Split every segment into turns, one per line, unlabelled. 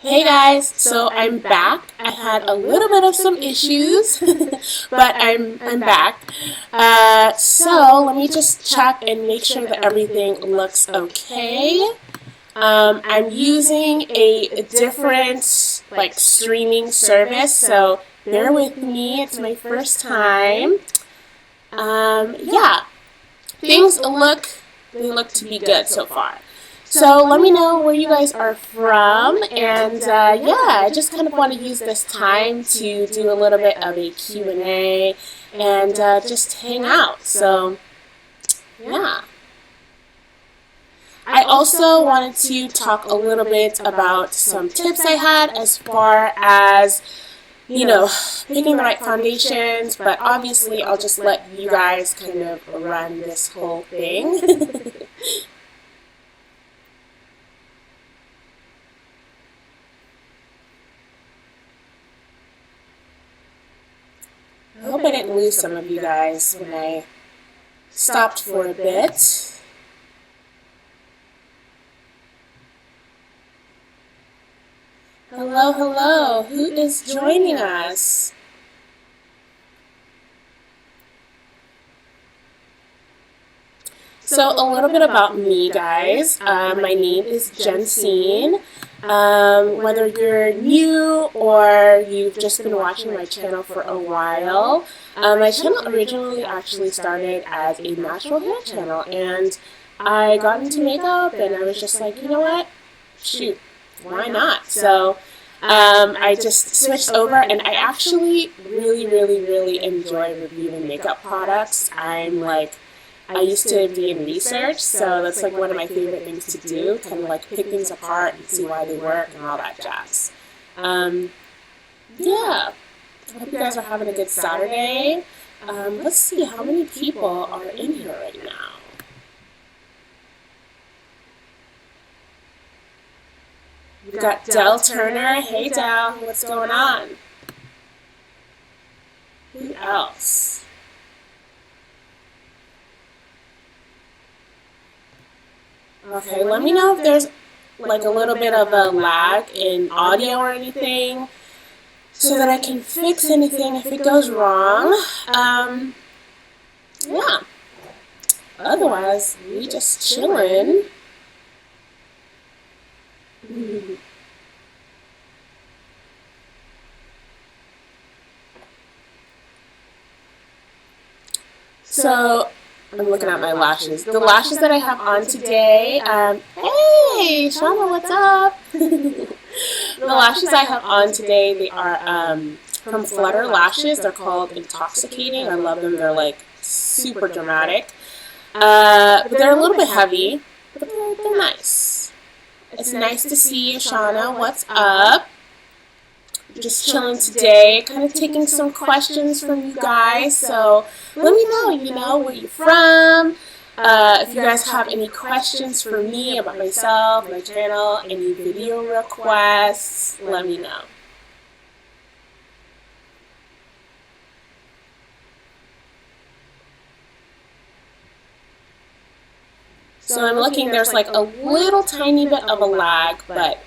Hey guys, so I'm back. I had a little bit of some issues, but I'm back. So let me just check and make sure that everything looks okay. I'm using a different streaming service, so bear with me. It's my first time. Yeah, things look to be good so far. So let me know where you guys are from, and yeah, I just kind of want to use this time to do a little bit of a Q&A and just hang out. So yeah. I also wanted to talk a little bit about some tips I had as far as, picking the right foundations, but obviously I'll just let you guys kind of run this whole thing. I hope I didn't lose some of you guys when I stopped for a bit. Hello, hello. Who is joining us? So a little bit about me, guys. My name is Jensine. Whether you're new or you've just been watching my channel for a while, my channel originally actually started as a natural hair channel, and I got into makeup and I was just like, you know what, shoot, why not? So I just switched over, and I actually really enjoy reviewing makeup products. I used to be in research, so that's like one of my favorite things to do, kind of like pick things apart and see why they work and all that jazz. Yeah, I hope you guys are having a good Saturday. Let's see how many people are in here right now. We've got Del Turner. Hey Del, what's going on? Who else? Okay, let me know if there's like a little bit of a lag in audio or anything so that I can fix anything if it goes wrong. Yeah. Otherwise, we just chillin'. So I'm looking at my lashes. The lashes that I have on today, hey, Shauna, what's up? The lashes I have on today, they are from Flutter Lashes. They're called Intoxicating. I love them. They're like super dramatic. But they're a little bit heavy, but they're nice. It's nice to see you, Shauna. What's up? Just chilling today, kind of taking some questions from you guys. So let me know, where you're from. If you guys have any questions for me about myself, my channel, any video requests, let me know. So I'm looking, there's like a little tiny bit of a lag, but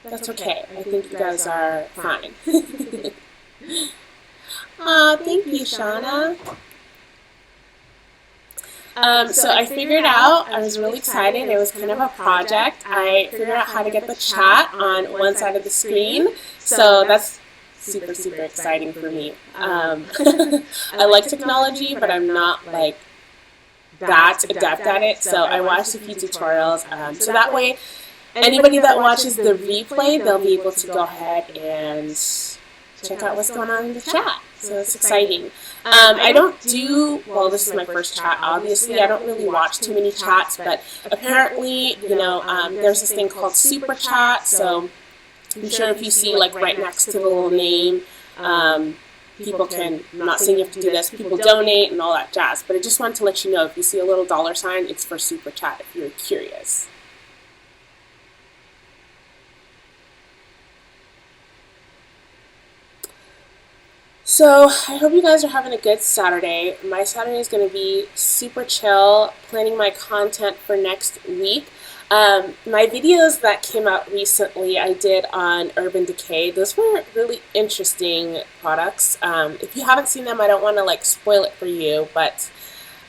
that's okay. I think you guys are fine. Aw, thank you, Shauna. So I figured out, I was really excited, it was kind of a project. I figured out how to get the chat on one side of the screen, so that's super exciting for me. I like technology, but I'm not like that adept at it, so I watched a few tutorials, so that way anybody that watches the replay, they'll be able to go ahead and check out what's going on in the chat. So it's exciting. I don't do, well, this is my first chat, obviously. I don't really watch too many chats, but apparently, there's this thing called Super Chat. So I'm sure if you see, like, right next to the little name, people can, I'm not saying you have to do this, people donate and all that jazz. But I just wanted to let you know, if you see a little $sign, it's for Super Chat if you're curious. So I hope you guys are having a good Saturday. My Saturday is going to be super chill, planning my content for next week. My videos that came out recently, I did on Urban Decay. Those were really interesting products. If you haven't seen them, I don't want to like spoil it for you, but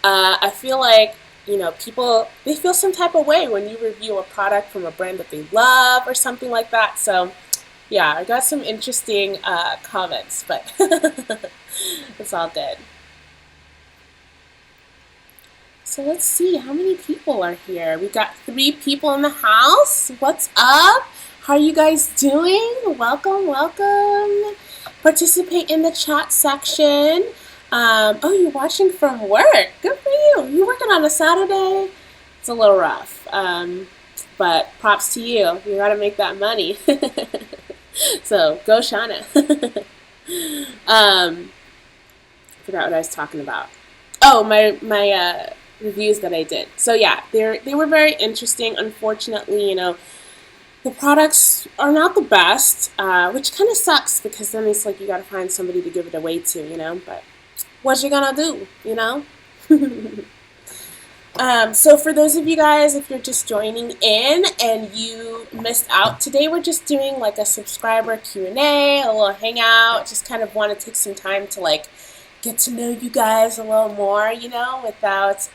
I feel like, you know, people, they feel some type of way when you review a product from a brand that they love or something like that. So yeah, I got some interesting comments, but it's all good. So let's see how many people are here. We got 3 people in the house. What's up? How are you guys doing? Welcome, welcome. Participate in the chat section. Oh, you're watching from work. Good for you. You working on a Saturday? It's a little rough. But props to you. You gotta make that money. So go Shauna. Forgot what I was talking about. Oh, my reviews that I did. So yeah, they were very interesting. Unfortunately, you know, the products are not the best, which kind of sucks because then it's like you gotta find somebody to give it away to, you know. But what you gonna do, you know? So for those of you guys, if you're just joining in and you missed out, today we're just doing like a subscriber Q&A, a little hangout, just kind of want to take some time to like get to know you guys a little more, you know, without,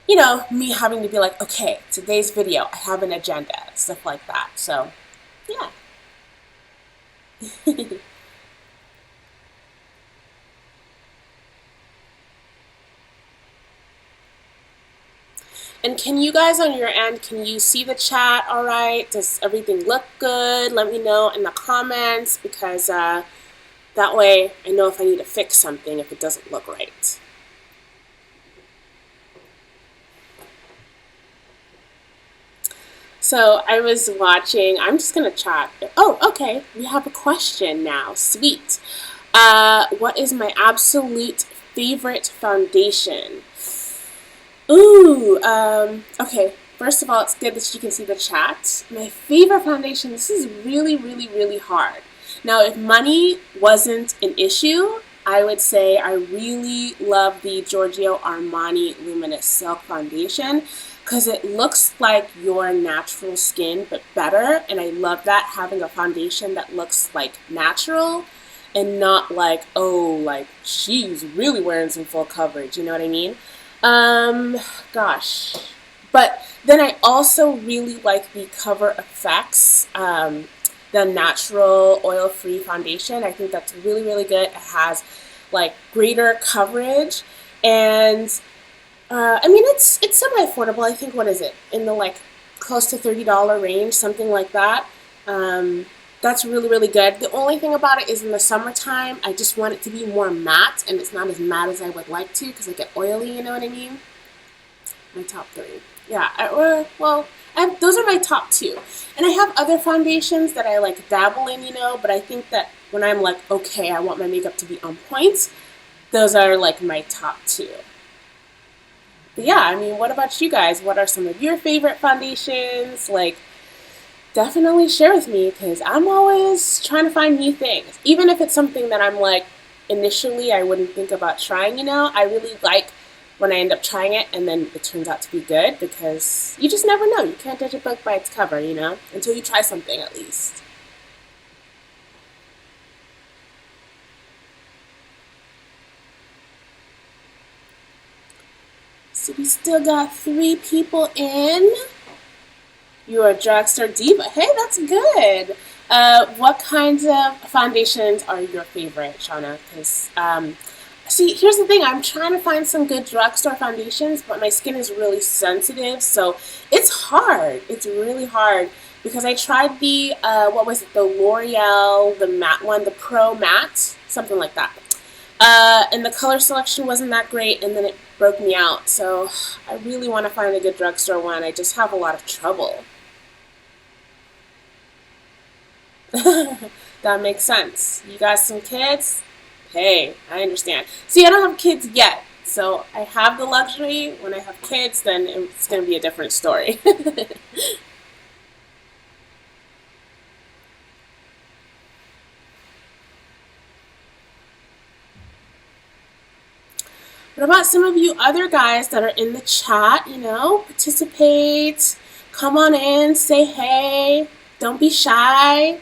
you know, me having to be like, okay, today's video, I have an agenda, stuff like that. So, yeah. And can you guys on your end, can you see the chat all right? Does everything look good? Let me know in the comments because that way I know if I need to fix something if it doesn't look right. So I was watching, I'm just going to chat. Oh, okay, we have a question now. Sweet. What is my absolute favorite foundation? Ooh, okay. First of all, it's good that you can see the chat. My favorite foundation, this is really, really, really hard. Now, if money wasn't an issue, I would say I really love the Giorgio Armani Luminous Silk Foundation because it looks like your natural skin, but better. And I love that, having a foundation that looks like natural and not like, oh, like she's really wearing some full coverage. You know what I mean? Gosh. But then I also really like the Cover FX, the natural oil-free foundation. I think that's really, really good. It has like greater coverage, and I mean it's semi-affordable. I think, what is it, in the like close to $30 range, something like that. That's really, really good. The only thing about it is in the summertime, I just want it to be more matte, and it's not as matte as I would like to because I get oily, you know what I mean? My top 3. Yeah, those are my top 2. And I have other foundations that I like dabble in, you know, but I think that when I'm like, okay, I want my makeup to be on point, those are like my top 2. But yeah, I mean, what about you guys? What are some of your favorite foundations? Like, definitely share with me because I'm always trying to find new things. Even if it's something that I'm like, initially I wouldn't think about trying, you know, I really like when I end up trying it and then it turns out to be good because you just never know. You can't judge a book by its cover, you know, until you try something at least. So we still got 3 people in. You're a drugstore diva. Hey, that's good. What kinds of foundations are your favorite, Shauna? Because, see, here's the thing. I'm trying to find some good drugstore foundations, but my skin is really sensitive, so it's hard. It's really hard because I tried the, what was it, the L'Oreal, the matte one, the Pro Matte, something like that. And the color selection wasn't that great, and then it broke me out. So I really want to find a good drugstore one. I just have a lot of trouble. That makes sense. You got some kids? Hey, I understand. See, I don't have kids yet, so I have the luxury. When I have kids, then it's going to be a different story. What about some of you other guys that are in the chat, you know, participate. come on in, say hey, don't be shy.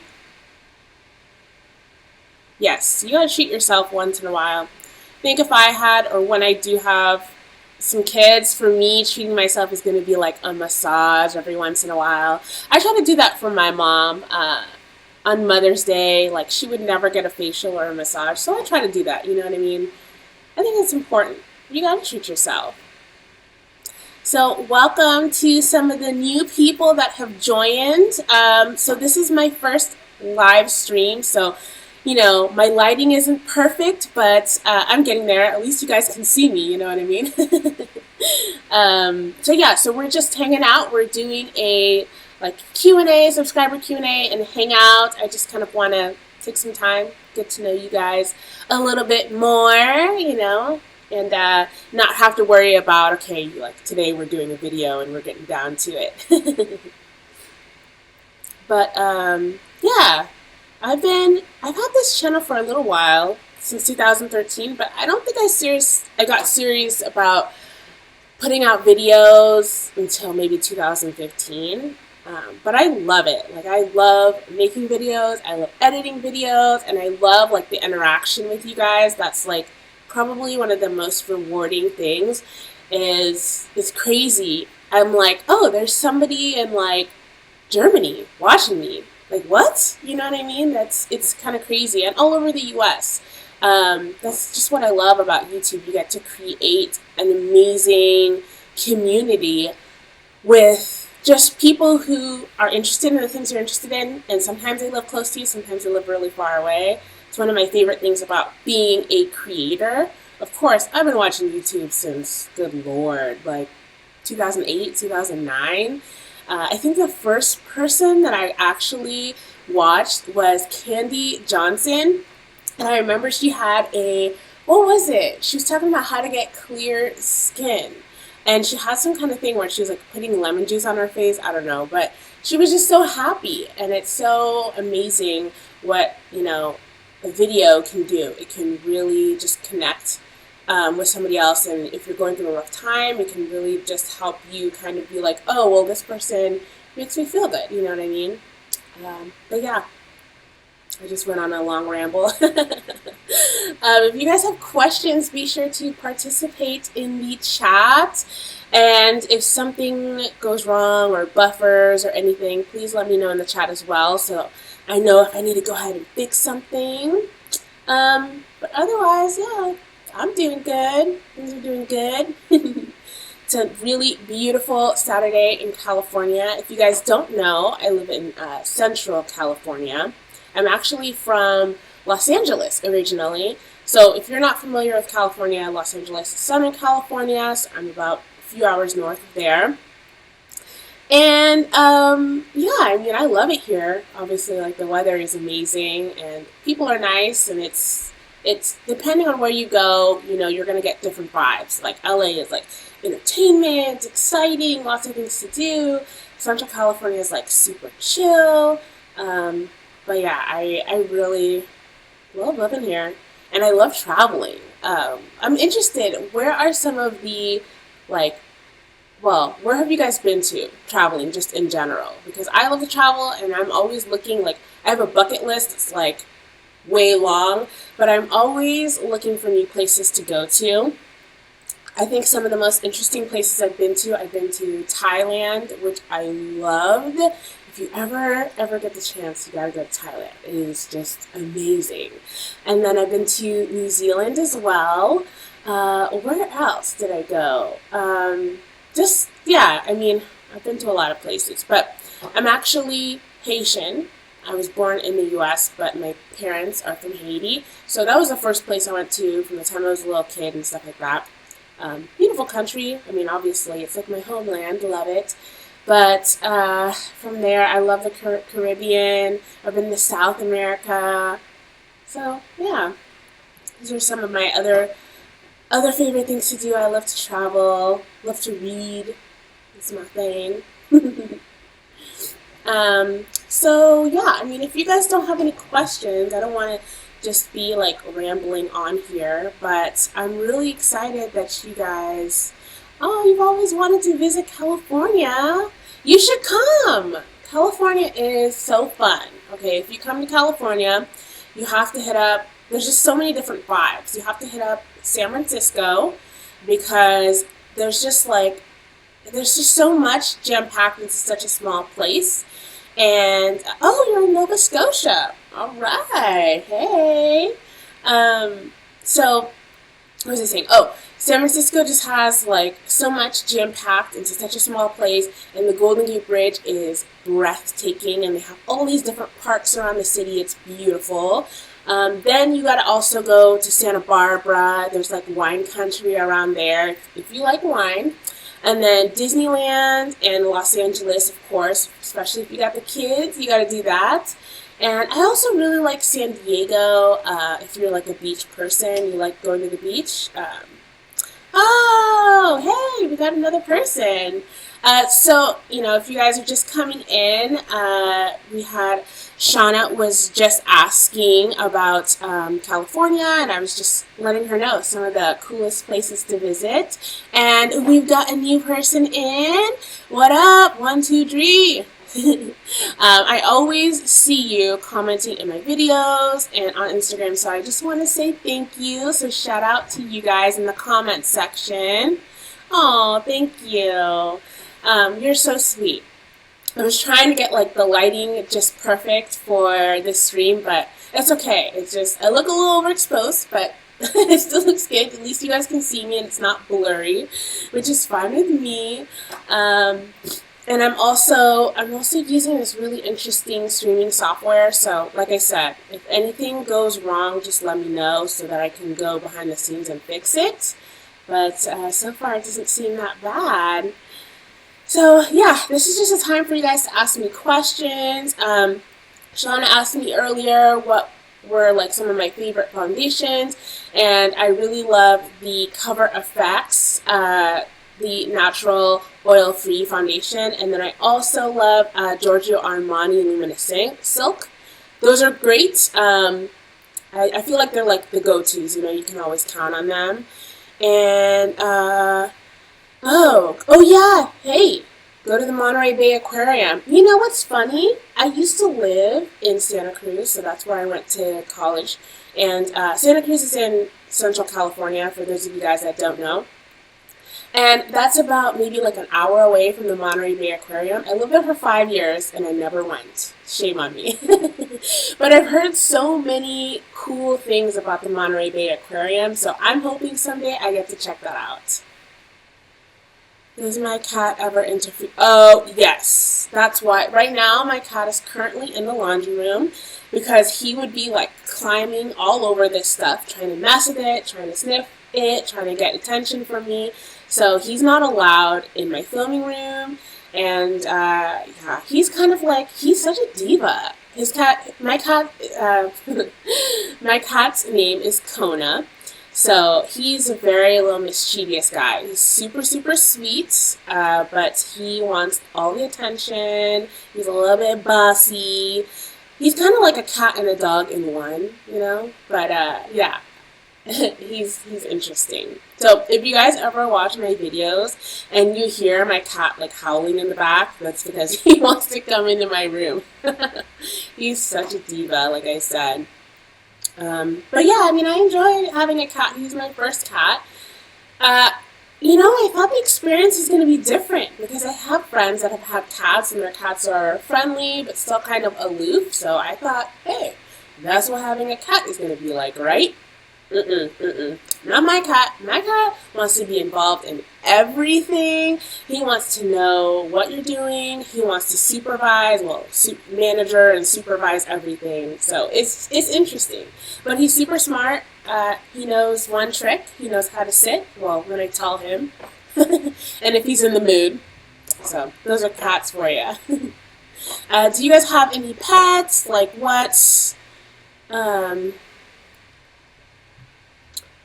Yes, you gotta treat yourself once in a while. I think if I had, or when I do have some kids, for me, treating myself is gonna be like a massage every once in a while. I try to do that for my mom. On Mother's Day, like she would never get a facial or a massage, so I try to do that, you know what I mean? I think it's important. You gotta treat yourself. So welcome to some of the new people that have joined. So this is my first live stream, so my lighting isn't perfect, but I'm getting there. At least you guys can see me, you know what I mean? So we're just hanging out. We're doing a Q&A, subscriber Q&A, and hang out. I just kind of want to take some time, get to know you guys a little bit more, and not have to worry about, okay, today we're doing a video and we're getting down to it. But yeah, I've had this channel for a little while, since 2013, but I don't think I got serious about putting out videos until maybe 2015. But I love it. I love making videos, I love editing videos, and I love the interaction with you guys. That's probably one of the most rewarding things. It's crazy. I'm oh, there's somebody in Germany watching me. What? You know what I mean? It's kind of crazy, and all over the US. That's just what I love about YouTube. You get to create an amazing community with just people who are interested in the things you're interested in, and sometimes they live close to you, sometimes they live really far away. It's one of my favorite things about being a creator. Of course, I've been watching YouTube since, good Lord, 2008, 2009. I think the first person that I actually watched was Candy Johnson, and I remember she had what was it? She was talking about how to get clear skin. And she had some kind of thing where she was putting lemon juice on her face. I don't know, but she was just so happy. And it's so amazing what, a video can do. It can really just connect with somebody else. And if you're going through a rough time, it can really just help you kind of be oh, well, this person makes me feel good. You know what I mean? But yeah, I just went on a long ramble. If you guys have questions, be sure to participate in the chat. And if something goes wrong or buffers or anything, please let me know in the chat as well, so I know if I need to go ahead and fix something. But otherwise, yeah, I'm doing good. Things are doing good. It's a really beautiful Saturday in California. If you guys don't know, I live in Central California. I'm actually from Los Angeles originally. So if you're not familiar with California, Los Angeles is Southern California, so I'm about a few hours north of there. And yeah, I love it here. Obviously, the weather is amazing and people are nice, and it's depending on where you go, you're gonna get different vibes. LA is entertainment, exciting, lots of things to do. Central California is super chill. But yeah, I really love living here, and I love traveling. I'm interested, where are some of the, where have you guys been to traveling just in general? Because I love to travel, and I'm always looking, I have a bucket list that's way long, but I'm always looking for new places to go to. I think some of the most interesting places I've been to Thailand, which I loved. If you ever get the chance, you gotta go to Thailand. It is just amazing. And then I've been to New Zealand as well. Where else did I go? I've been to a lot of places, but I'm actually Haitian. I was born in the U.S., but my parents are from Haiti. So that was the first place I went to from the time I was a little kid and stuff like that. Beautiful country. Obviously, it's my homeland. Love it. But from there, I love the Caribbean. I've been to South America. So, yeah. These are some of my other favorite things to do. I love to travel. Love to read. It's my thing. So, yeah. If you guys don't have any questions, I don't want to just be rambling on here. But I'm really excited that you guys... Oh, you've always wanted to visit California. You should come. California is so fun. Okay, if you come to California, you have to hit up, there's just so many different vibes. You have to hit up San Francisco because there's just so much jam-packed into such a small place. And, oh, you're in Nova Scotia. All right. Hey. So, what was I saying? Oh, San Francisco just has like so much jam-packed into such a small place, and the Golden Gate Bridge is breathtaking, and they have all these different parks around the city. It's beautiful. Then you gotta also go to Santa Barbara. There's like wine country around there if you like wine. And then Disneyland and Los Angeles, of course, especially if you got the kids, you gotta do that. And I also really like San Diego. If you're like a beach person, you like going to the beach. Oh, hey, we got another person. So, if you guys are just coming in, Shauna was just asking about California, and I was just letting her know some of the coolest places to visit. And we've got a new person in. What up? 1, 2, 3. I always see you commenting in my videos and on Instagram, so I just want to say thank you. So shout out to you guys in the comments section. Oh, thank you. You're so sweet. I was trying to get like the lighting just perfect for this stream, but it's okay. It's just, I look a little overexposed, but it still looks good. At least you guys can see me and it's not blurry, which is fine with me. And I'm also using this really interesting streaming software. So like I said, if anything goes wrong, just let me know so that I can go behind the scenes and fix it. But so far it doesn't seem that bad. So yeah, this is just a time for you guys to ask me questions. Shauna asked me earlier what were like some of my favorite foundations, and I really love the Cover FX, the natural oil-free foundation, and then I also love Giorgio Armani Luminous Silk. Those are great. I feel like they're like the go-tos, you can always count on them. And oh yeah, hey, go to the Monterey Bay Aquarium. You know what's funny? I used to live in Santa Cruz, so that's where I went to college. And Santa Cruz is in Central California, for those of you guys that don't know. And that's about maybe like an hour away from the Monterey Bay Aquarium. I lived there for 5 years and I never went. Shame on me. But I've heard so many cool things about the Monterey Bay Aquarium, so I'm hoping someday I get to check that out. Does my cat ever interfere? Oh, yes. That's why. Right now, my cat is currently in the laundry room because he would be like climbing all over this stuff, trying to mess with it, trying to sniff it, trying to get attention from me. So he's not allowed in my filming room, and yeah, he's kind of like, he's such a diva. My cat's name is Kona, so he's a very little mischievous guy. He's super, super sweet, but he wants all the attention. He's a little bit bossy. He's kind of like a cat and a dog in one, but yeah. he's interesting. So if you guys ever watch my videos and you hear my cat like howling in the back, that's because he wants to come into my room. He's such a diva, like I said. But yeah, I enjoy having a cat. He's my first cat. I thought the experience is going to be different because I have friends that have had cats and their cats are friendly but still kind of aloof. So I thought, hey, that's what having a cat is going to be like, right? Not my cat. My cat wants to be involved in everything. He wants to know what you're doing. He wants to supervise, manager and supervise everything. So it's interesting. But he's super smart. He knows one trick. He knows how to sit. Well, when I tell him. And if he's in the mood. So those are cats for you. Do you guys have any pets? Like what?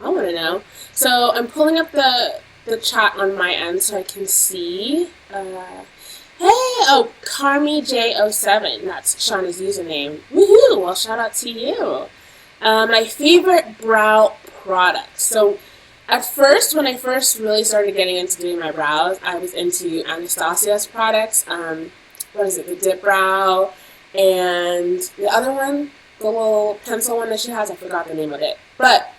I want to know. So I'm pulling up the chat on my end so I can see. Carmi J07. That's Shauna's username. Woohoo! Well, shout out to you. My favorite brow product. So At first, when I first really started getting into doing my brows, I was into Anastasia's products. What is it? The Dip Brow, and the other one, the little pencil one that she has, I forgot the name of it. But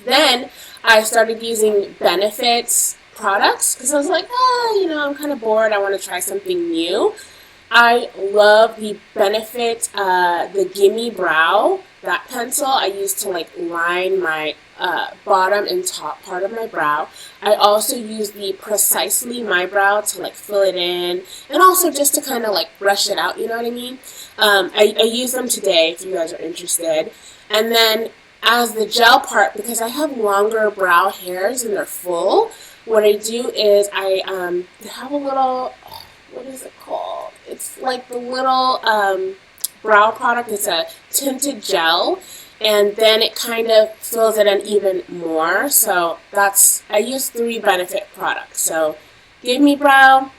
then I started using Benefit's products because I was like, I'm kind of bored. I want to try something new. I love the Benefit, the Gimme Brow, that pencil I use to like line my bottom and top part of my brow. I also use the Precisely My Brow to like fill it in, and also just to kind of like brush it out, you know what I mean? I use them today if you guys are interested. And then as the gel part, because I have longer brow hairs and they're full, what I do is I have a little, what is it called? It's like the little brow product. It's a tinted gel, and then it kind of fills it in even more. So I use 3 Benefit products. So Give Me Brow,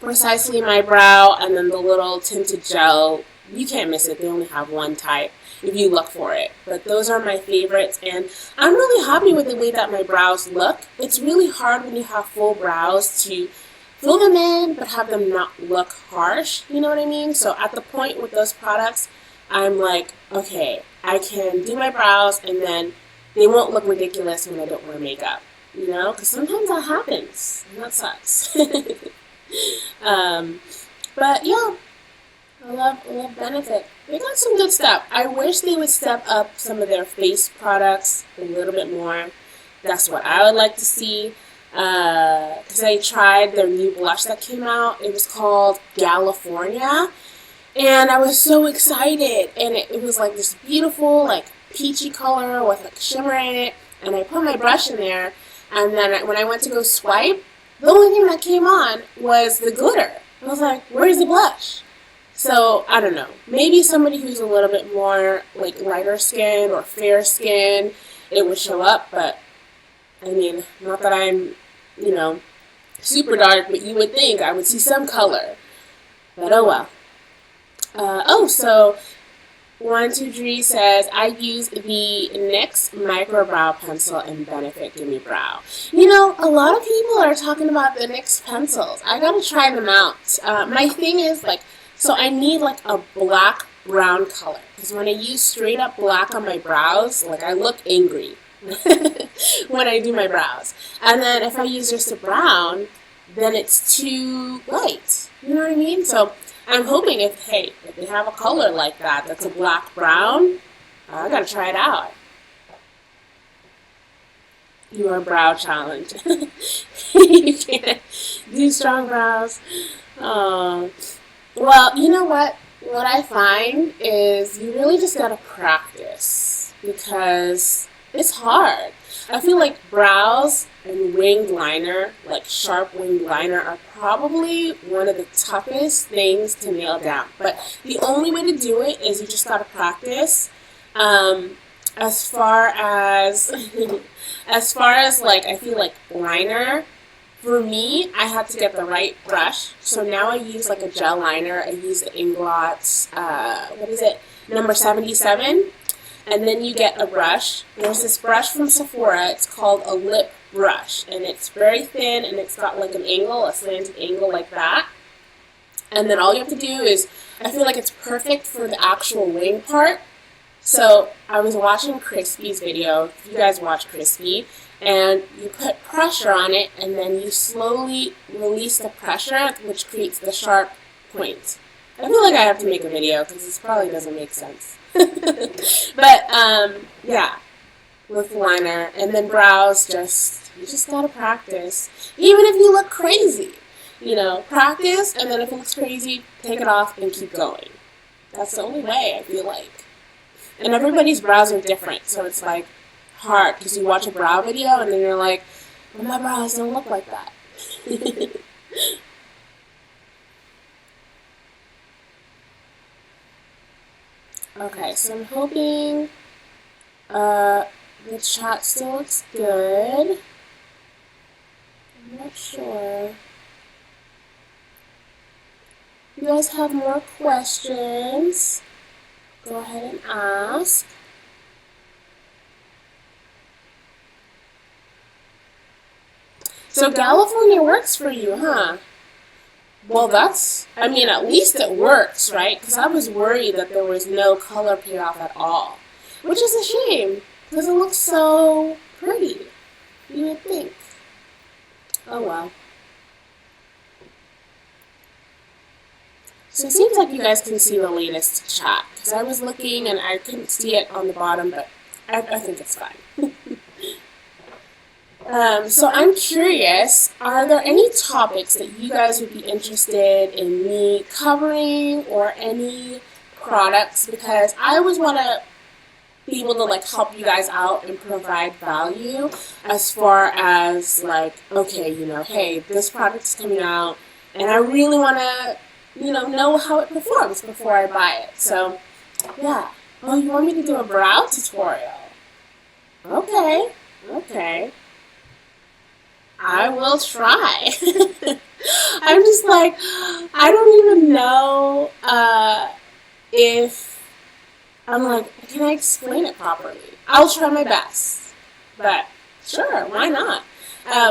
Precisely My Brow, and then the little tinted gel. You can't miss it. They only have one type if you look for it. But those are my favorites, and I'm really happy with the way that my brows look. It's really hard when you have full brows to fill them in but have them not look harsh, you know what I mean? So at the point with those products, I'm like, okay, I can do my brows and then they won't look ridiculous when I don't wear makeup, you know? Because sometimes that happens, and that sucks. But yeah, I love Benefit. They got some good stuff. I wish they would step up some of their face products a little bit more. That's what I would like to see. Because I tried their new blush that came out. It was called California, and I was so excited. And it was like this beautiful, like peachy color with like shimmer in it. And I put my brush in there, and then when I went to go swipe, the only thing that came on was the glitter. I was like, where's the blush? So I don't know. Maybe somebody who's a little bit more like lighter skin or fair skin, it would show up. But I mean, not that I'm, super dark, but you would think I would see some color. But oh well. So 123 says, I use the NYX Micro Brow Pencil in Benefit Gimme Brow. A lot of people are talking about the NYX pencils. I gotta try them out. My thing is, so I need a black-brown color. Because when I use straight up black on my brows, I look angry. When I do my brows. And then if I use just a brown, then it's too light. You know what I mean? So I'm hoping if they have a color like that, that's a black brown, I gotta try it out. Your brow challenge. You can't do strong brows. Well, you know what? What I find is you really just gotta practice, because it's hard. I feel like brows and winged liner, sharp winged liner, are probably one of the toughest things to nail down. But the only way to do it is you just gotta practice. As far as I feel like liner, for me, I had to get the right brush. So now I use a gel liner. I use the Inglot's, number 77. And then you get a brush. There's this brush from Sephora. It's called a lip brush. And it's very thin, and it's got an angle, a slanted angle like that. And then all you have to do is, I feel like it's perfect for the actual wing part. So I was watching Crispy's video. If you guys watch Crispy. And you put pressure on it, and then you slowly release the pressure, which creates the sharp point. I feel like I have to make a video, because this probably doesn't make sense. But, yeah, with liner. And then brows, you just gotta practice. Even if you look crazy, practice, and then if it looks crazy, take it off and keep going. That's the only way, I feel like. And everybody's brows are different, so it's hard, because you watch a brow video, and then you're like, well, my brows don't look like that. Okay, so I'm hoping the chat still looks good. I'm not sure. If you guys have more questions, go ahead and ask. So California works for you, huh? Well, I mean, at least it works, right? Because I was worried that there was no color payoff at all. Which is a shame, because it looks so pretty. You would think. Oh well. So it seems like you guys can see the latest chat, because I was looking and I couldn't see it on the bottom, but I think it's fine. So I'm curious, are there any topics that you guys would be interested in me covering, or any products? Because I always want to be able to like help you guys out and provide value as far as like, okay, hey, this product's coming out and I really want to, know how it performs before I buy it. So, yeah. Oh, you want me to do a brow tutorial? Okay. I will try. I'm just like, I don't even know if I'm like, can I explain it properly? I'll try my best. But sure, why not?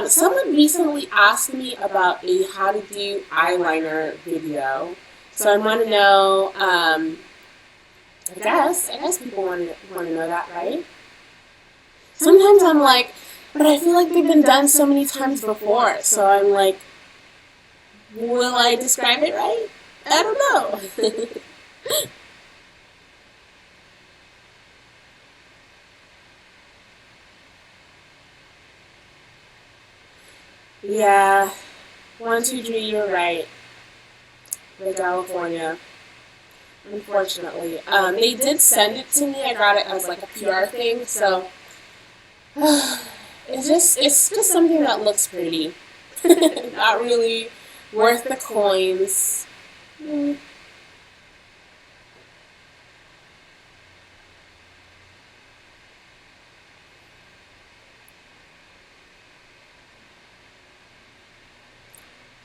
Someone recently asked me about a how to do eyeliner video. So I want to know, I guess people want to know that, right? Sometimes I'm like, but I feel like they've been done so many times before. So I'm like, will I describe it right? I don't know. Yeah, 1, 2, 3, you're right. The California, unfortunately. They did send it to me. I got it as like a PR thing, so it's just something that looks pretty. Not really worth the coins.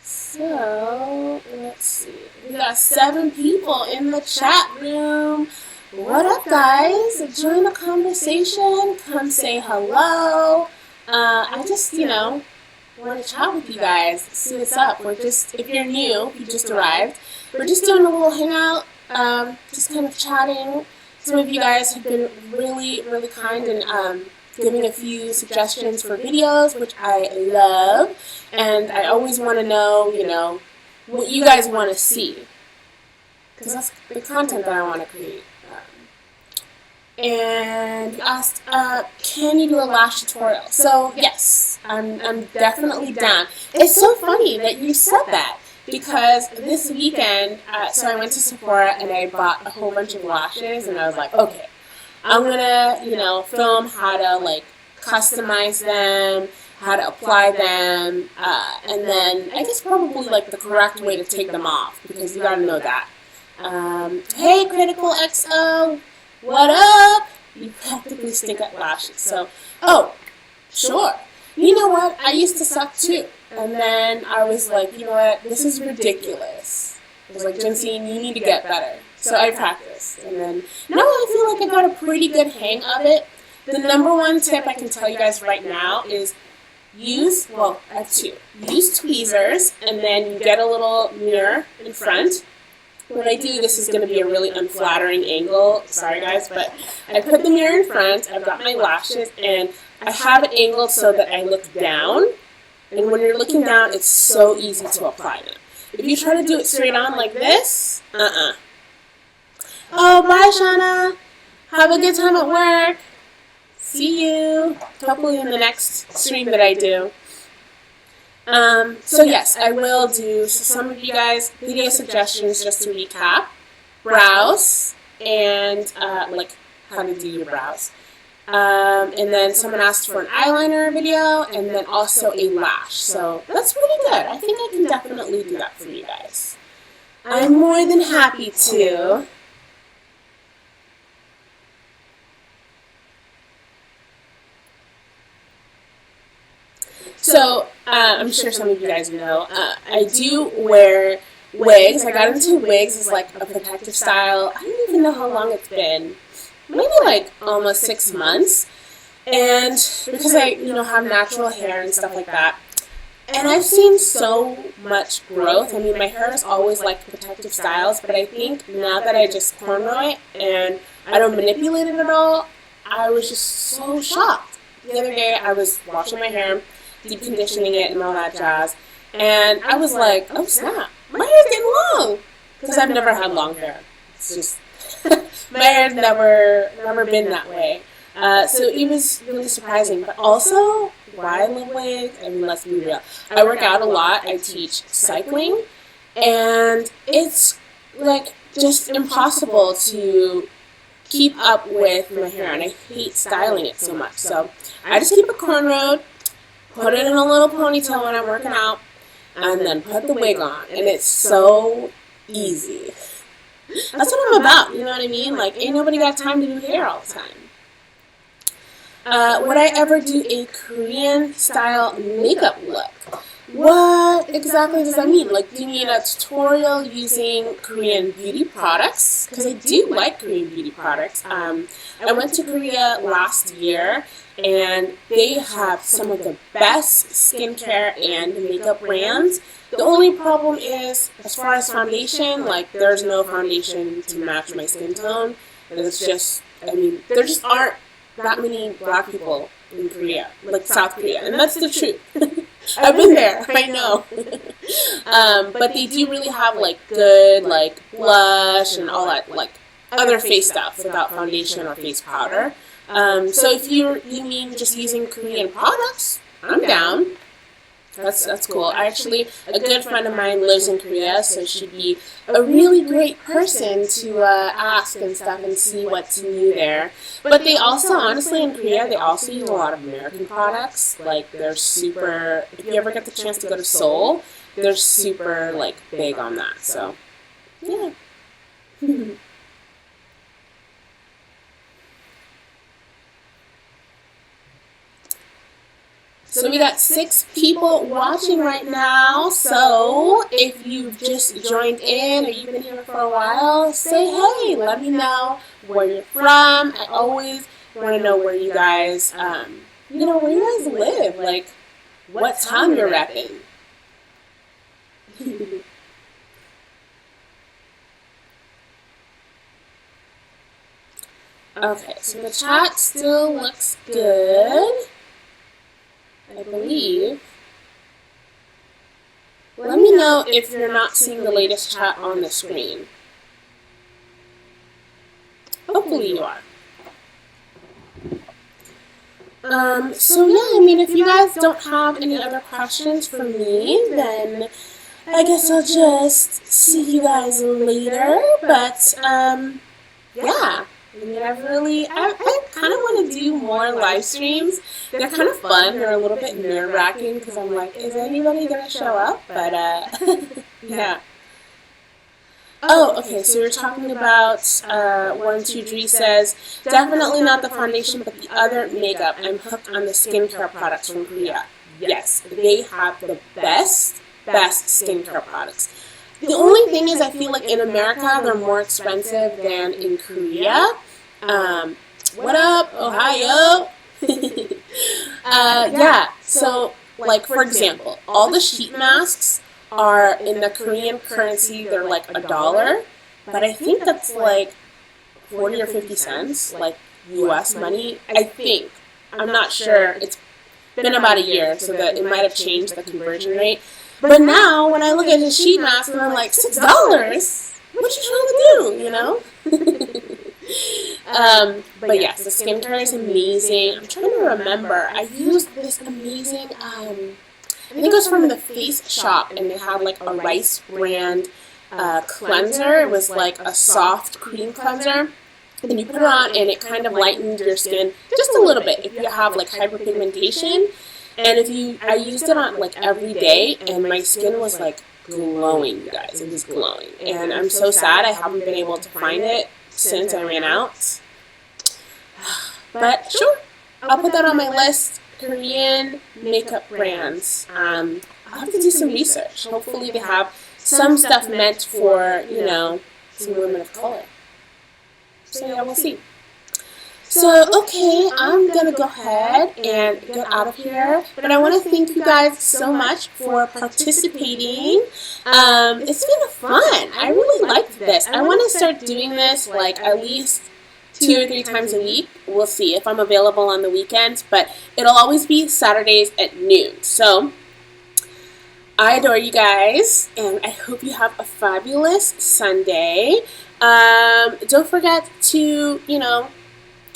So, let's see. We got 7 people in the chat room. What up, guys? Join the conversation. Come say hello. I just, want to chat with you guys. See what's up. If you're new, if you just arrived, we're just doing a little hangout, just kind of chatting. Some of you guys have been really, really kind and giving a few suggestions for videos, which I love. And I always want to know, what you guys want to see. Because that's the content that I want to create. And you asked, can you do a lash tutorial? So, yes, I'm definitely down. It's so funny that you said that. Because this weekend, so I went to Sephora and I bought a whole bunch of lashes. And I was like, okay, I'm going to, film how to, like, customize them, how to apply them, and then I guess probably, like, the correct way to take them off, because you got to know that. Hey, Critical XO, what up? You practically stink at lashes. So, sure. You know what? I used to suck, too. And then I was like, you know what? This is ridiculous. I was like, Jensine, you need to get better. So I practiced. And then now I feel like I got a pretty good hang of it. The number one tip I can tell you guys right now is I have 2. Use tweezers, and then you get a little mirror in front. When I do, this is going to be a really unflattering angle. Sorry, guys, but I put the mirror in front. I've got my lashes, and I have it angled so that I look down. And when you're looking down, it's so easy to apply them. If you try to do it straight on like this, Oh, bye, Shauna. Have a good time at work. See you, hopefully in the next stream that I do. So yes, I will do some of you guys video suggestions just to recap. Brows and like how to do your brows. And then someone asked for an eyeliner video and then also a lash. So that's pretty good. I think I can definitely do that for you guys. I'm more than happy to. So, I'm sure some of you guys know, I do wear wigs. I got into wigs as like a protective style. I don't even know how long it's been. Maybe like almost 6 months. And because I, have natural hair and stuff like that, And I've seen so much growth. I mean, my hair is always like protective styles, but I think now that I just cornrow it and I don't manipulate it at all, I was just so shocked. The other day I was washing my hair, deep conditioning it and all that jazz, and I was like, oh snap, my hair's getting long. Because I've never had long hair. It's just, my hair's never been that way. So it was really surprising. But also, why I love wigs, I mean, let's be real. I work out a lot. I teach cycling. And it's, like, just impossible to keep up with my hair. And I hate styling it so much. So I just keep it cornrowed, put it in a little ponytail when I'm working out, and then put the wig on. And it's so easy. That's what I'm about, you know what I mean? Like, ain't nobody got time to do hair all the time. Would I ever do a Korean style makeup look? What exactly does that mean? Like, do you mean a tutorial using Korean beauty products? Because I do like Korean beauty products. I went to Korea last year, and they have some of the best skincare and makeup brands. The only problem is, as far as foundation, like, there's no foundation to match my skin tone. And it's just, I mean, there just aren't that many black people in Korea, like South Korea. And that's the truth. I've been there, I know. But they do really have, like, good, like, blush and all that, like, other face stuff without foundation or face powder. So if you mean just using Korean products, I'm down. That's cool. Actually, a good friend of mine lives in Korea, so she'd be a really great person to ask and stuff and see what's new there. But they also, honestly, in Korea, they also use a lot of American products. Like, they're super, if you ever get the chance to go to Seoul, they're super, like, big on that. So, yeah. So we got 6 people watching right now, so if you've just joined in or you've been here for a while, say hey, let me know where you're from. I always want to know where you guys, where you guys live, like what town you're repping. Okay, so the chat still looks good, I believe. Let me know if you're not seeing the latest chat on the screen. Hopefully you are. So yeah, I mean, if you guys don't have any other questions for me, then I guess I'll just see you guys later. But, yeah. I mean, I kind of want to do more live streams. They're kind of fun. They're a little bit nerve-wracking because I'm like, is anybody going to show up? But, yeah. Oh, okay, so we're talking about 123 says, definitely not the foundation, but the other makeup. I'm hooked on the skincare products from Korea. Yes, they have the best skincare products. The only thing is, I feel like in America, they're more expensive than in Korea. What up, Ohio? Yeah, so, like, for example, all the sheet masks are in the Korean currency, they're like $1, but I think that's like 40 or 50 cents, like US money, I think. I'm not sure. It's been about a year, so that it might have changed the conversion rate. But now, when I look at the sheet mask, and I'm like, $6? What you trying to do, you know? But yes, the skincare is amazing. I'm trying to remember. I used this amazing, I think it was from the Face Shop, and they had like a Rice brand cleanser. It was like a soft cream cleanser. And you put it on, and it kind of lightened your skin just a little bit if you have like hyperpigmentation. And I used it on like every day, and my skin was like glowing, you guys. It was glowing. And I'm so sad I haven't been able to find it since I ran out. But sure, I'll put that on my list. Korean makeup brands. I'll have to do some research. Hopefully they have some stuff meant for, some women of color. So yeah, we'll see. So, okay, I'm gonna go ahead and get out of here, but I want to thank you guys so much for participating. It's been fun. I really liked this. I want to start doing this like at least 2 or 3 times a week. We'll see if I'm available on the weekends, but it'll always be Saturdays at noon. So, I adore you guys, and I hope you have a fabulous Sunday. Don't forget to,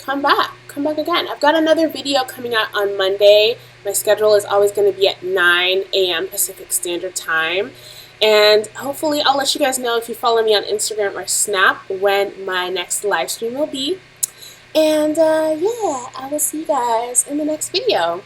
come back again. I've got another video coming out on Monday. My schedule is always going to be at 9 a.m. Pacific Standard Time. And hopefully I'll let you guys know if you follow me on Instagram or Snap when my next live stream will be. And yeah, I will see you guys in the next video.